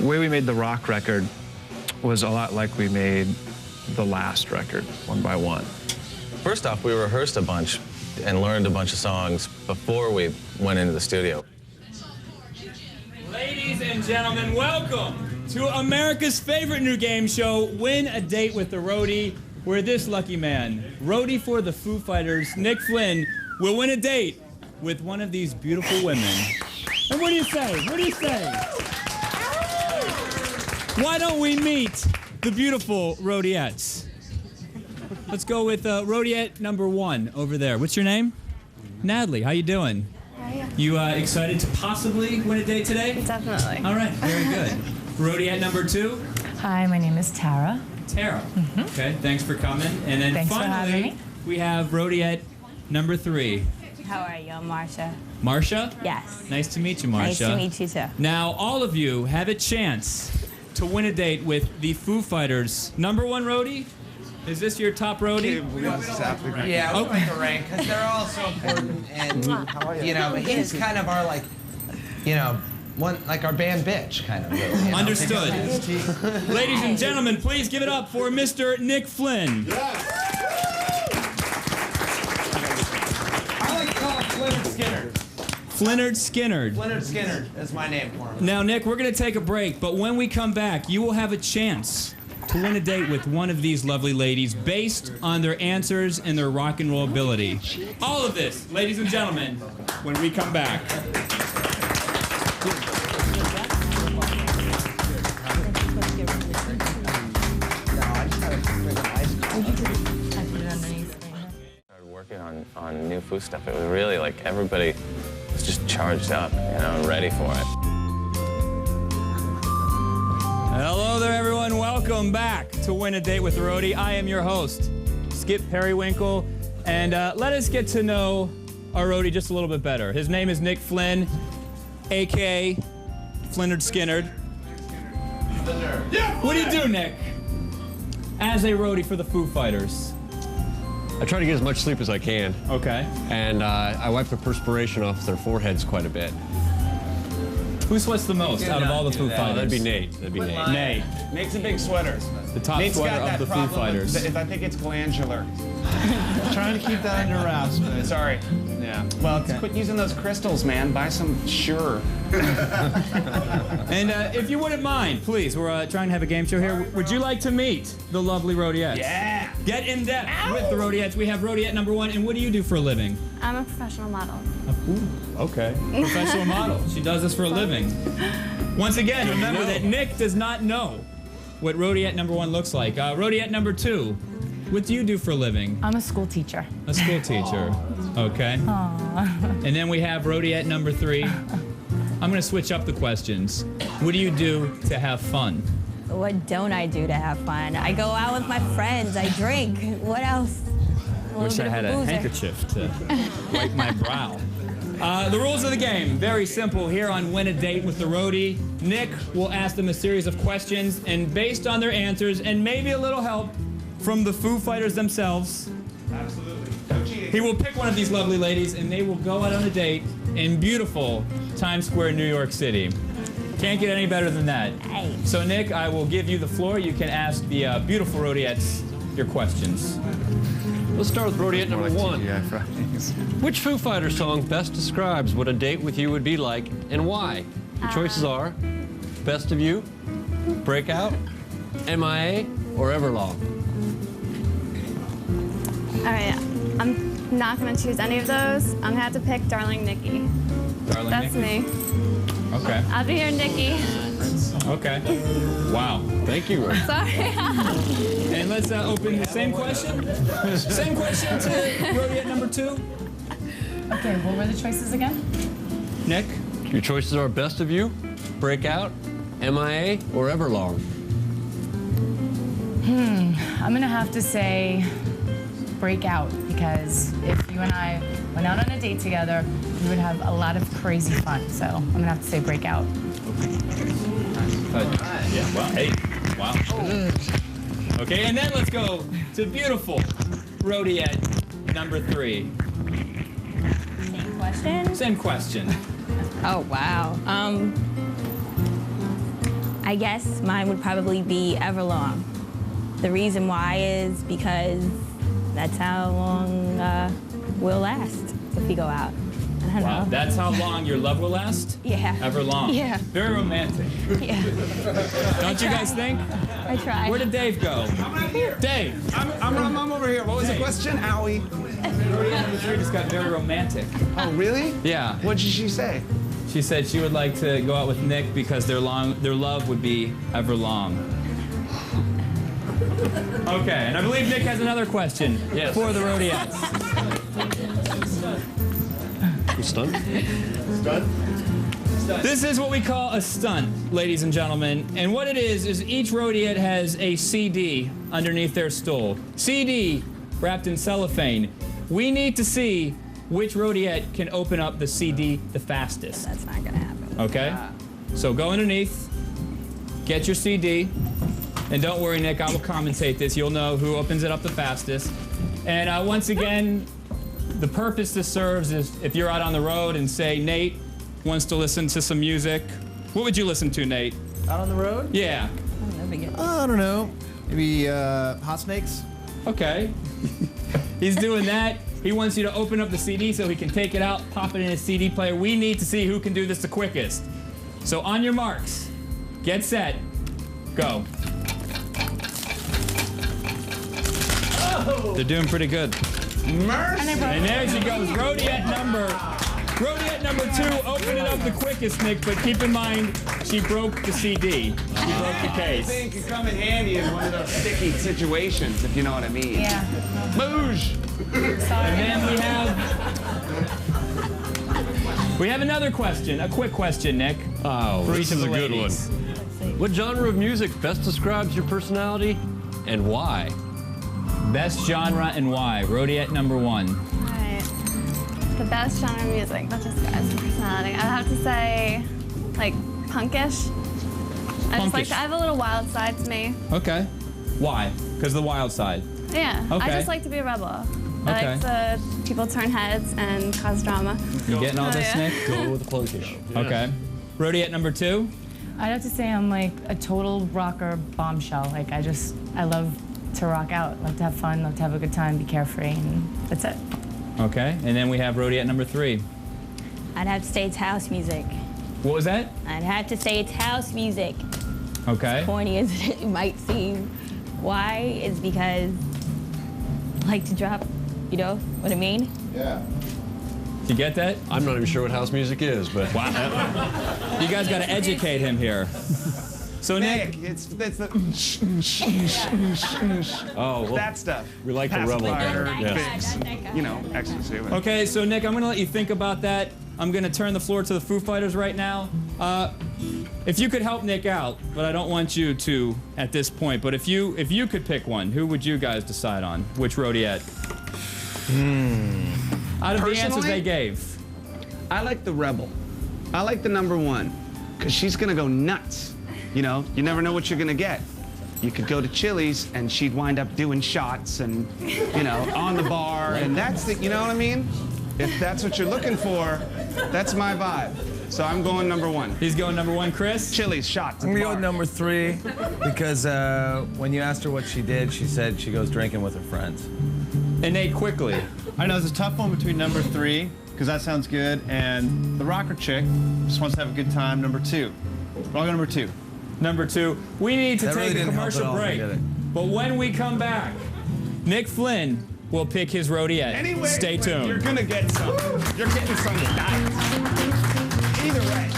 way we made the rock record was a lot like we made the last record, one by one. First off, we rehearsed a bunch and learned a bunch of songs before we went into the studio. Ladies and gentlemen, welcome to America's favorite new game show, Win a Date with the Roadie, where this lucky man, roadie for the Foo Fighters, Nick Flynn, will win a date with one of these beautiful women. And what do you say? What do you say? Why don't we meet the beautiful roadiettes? Let's go with roadiette number 1 over there. What's your name? Natalie, how you doing? Hi. You excited to possibly win a date today? Definitely. All right, very good. Roadiette number 2? Hi, my name is Tara. Tara. Okay, thanks for coming. And then Thanks for having finally, me. we have roadiette number 3. How are you? I'm Marsha. Marsha? Yes. Nice to meet you, Marsha. Nice to meet you too. Now, all of you have a chance to win a date with the Foo Fighters. Number 1 roadie? Is this your top roadie? Yeah, we like to rank because they're all so important, and you know, he's kind of our one like our band bitch kind of. Really, you know? Understood. Ladies and gentlemen, please give it up for Mr. Nick Flynn. I like to call him Flynard Skinner. Flynard Skinner. Flynard Skinner is my name for him. Now, Nick, we're going to take a break, but when we come back, you will have a chance to win a date with one of these lovely ladies based on their answers and their rock and roll ability. All of this, ladies and gentlemen, when we come back. Started working on new Foo stuff. It was really like everybody was just charged up, and ready for it. Hello there, everyone. Welcome back to Win a Date with the Roadie. I am your host, Skip Periwinkle, and let us get to know our roadie just a little bit better. His name is Nick Flynn, a.k.a. Flynard Skinner. What do you do, Nick, as a roadie for the Foo Fighters? I try to get as much sleep as I can, Okay. and I wipe the perspiration off their foreheads quite a bit. Who sweats the most out of all the Foo Oh, Fighters? that'd be Nate. That'd be Nate. Nate, Makes a big sweater. the top Nate's sweater got of that the Foo problem Fighters. If I think it's glandular. Trying to keep that under wraps, but Sorry. yeah. Well, quit using those crystals, man. Buy some Sure. And if you wouldn't mind, please, we're trying to have a game show here. Would you like to meet the lovely roadiettes? Yeah. Get in depth with the roadiettes. We have roadiette number 1, and what do you do for a living? I'm a professional model. Okay. Professional model. She does this for a living. Once again, remember that Nick does not know what roadiette number 1 looks like. Roadiette number 2, what do you do for a living? I'm a school teacher. A school teacher. Okay. And then we have roadiette number 3. I'm going to switch up the questions. What do you do to have fun? What don't I do to have fun? I go out with my friends. I drink. What else? Wish I had a handkerchief to wipe my brow. The rules of the game, very simple here on Win a Date with the Roadie. Nick will ask them a series of questions, and based on their answers, and maybe a little help from the Foo Fighters themselves, he will pick one of these lovely ladies, and they will go out on a date in beautiful Times Square, New York City. Can't get any better than that. Hey. So, Nick, I will give you the floor. You can ask the beautiful roadiettes your questions. Let's start with roadiette number 1. TGI Fridays. Which Foo Fighter song best describes what a date with you would be like and why? Your choices are Best of You, Breakout, MIA, or Everlong. All right. I'm not going to choose any of those. I'm going to have to pick Darling Nikki. Darling That's Nick? me. Okay. I'll be your Nikki. Okay. Wow. Thank you, Ray. Sorry. And let's open the same question. Same question to roadiette number 2. Okay, what were the choices again? Nick? Your choices are Best of You, Breakout, MIA, or Everlong. I'm gonna have to say Breakout, because if you and I went out on a date together, we would have a lot of crazy fun. So I'm gonna have to say Breakout. Yeah, wow. Hey, wow. Okay, and then let's go to beautiful roadiette number 3. Same question? Same question. Oh, wow. I guess mine would probably be Everlong. The reason why is because that's how long we'll last if we go out. I don't Wow, know. that's how long your love will last? Yeah. Ever long. Yeah. Very romantic. Yeah. Don't you guys think? I try. Where did Dave go? Dave! I'm over here. What was the question, Howie? She just got very romantic. Oh, really? Yeah. What did she say? She said she would like to go out with Nick because their love would be ever long. Okay, and I believe Nick has another question for the Roadiettes. Stunt? This is what we call a stunt, ladies and gentlemen. And what it is each Roadiette has a CD underneath their stool. CD wrapped in cellophane. We need to see which Roadiette can open up the CD the fastest. That's not gonna happen. Okay? So go underneath, get your CD, and don't worry, Nick, I will commentate this. You'll know who opens it up the fastest. And once again, the purpose this serves is if you're out on the road and say Nate wants to listen to some music, what would you listen to, Nate? Out on the road? Yeah. I don't know. Maybe Hot Snakes? Okay. He's doing that. He wants you to open up the CD so he can take it out, pop it in his CD player. We need to see who can do this the quickest. So on your marks, get set, go. Oh. They're doing pretty good. Mercy. And there she goes, Roadiette number 2, open it up the quickest, Nick, but keep in mind, she broke the CD. She broke the I case. think it come in handy in one of those sticky situations, if you know what I mean. Yeah. Boosh. Sorry. And then we have another question, a quick question, Nick. Oh, For this each of is the a good one. ladies. What genre of music best describes your personality and why? Best genre and why? Roadiette number 1. Alright. The best genre of music that describes my personality. I'd have to say, like, punkish. Punkish. I have a little wild side to me. Okay. Why? Because the wild side. Yeah. Okay. I just like to be a rebel. I Okay. like to people turn heads and cause drama. You getting all this, yeah. Nick? Go with the punkish. Okay. Roadiette number 2. I'd have to say I'm like a total rocker bombshell. Like I love to rock out, love to have fun, love to have a good time, be carefree, and that's it. Okay. And then we have Roadiette number 3. I'd have to say it's house music. What was that? I'd have to say it's house music. Okay. Corny as it might seem. Why? Is because I like to drop, you know what I mean? Yeah. Did you get that? I'm not even sure what house music is, but Wow. You guys got to educate him here. So Nick, it's the oh, well, that stuff. we like the rebel Pacifier, there. Yeah. fix, you know, ecstasy. Okay, so Nick, I'm gonna let you think about that. I'm gonna turn the floor to the Foo Fighters right now. If you could help Nick out, but I don't want you to at this point. But if you could pick one, who would you guys decide on? Which Roadiette? Out of the answers Personally? they gave. I like the rebel. I like the number 1, because she's gonna go nuts. You know, you never know what you're gonna get. You could go to Chili's and she'd wind up doing shots and, you know, on the bar, and that's the, you know what I mean? If that's what you're looking for, that's my vibe. So I'm going number 1. He's going number 1, Chris. Chili's shots. I'm at the gonna go bar. with number 3 because when you asked her what she did, she said she goes drinking with her friends. And Nate, quickly. I know it's a tough one between number 3, because that sounds good, and the rocker chick just wants to have a good time, number 2. I'll go number 2. Number 2. We need to That really take a didn't help commercial at all, break. forget it. But when we come back, Nick Flynn will pick his Roadiette. Anyway, Stay tuned. You're gonna get some. You're getting some tonight. Either way.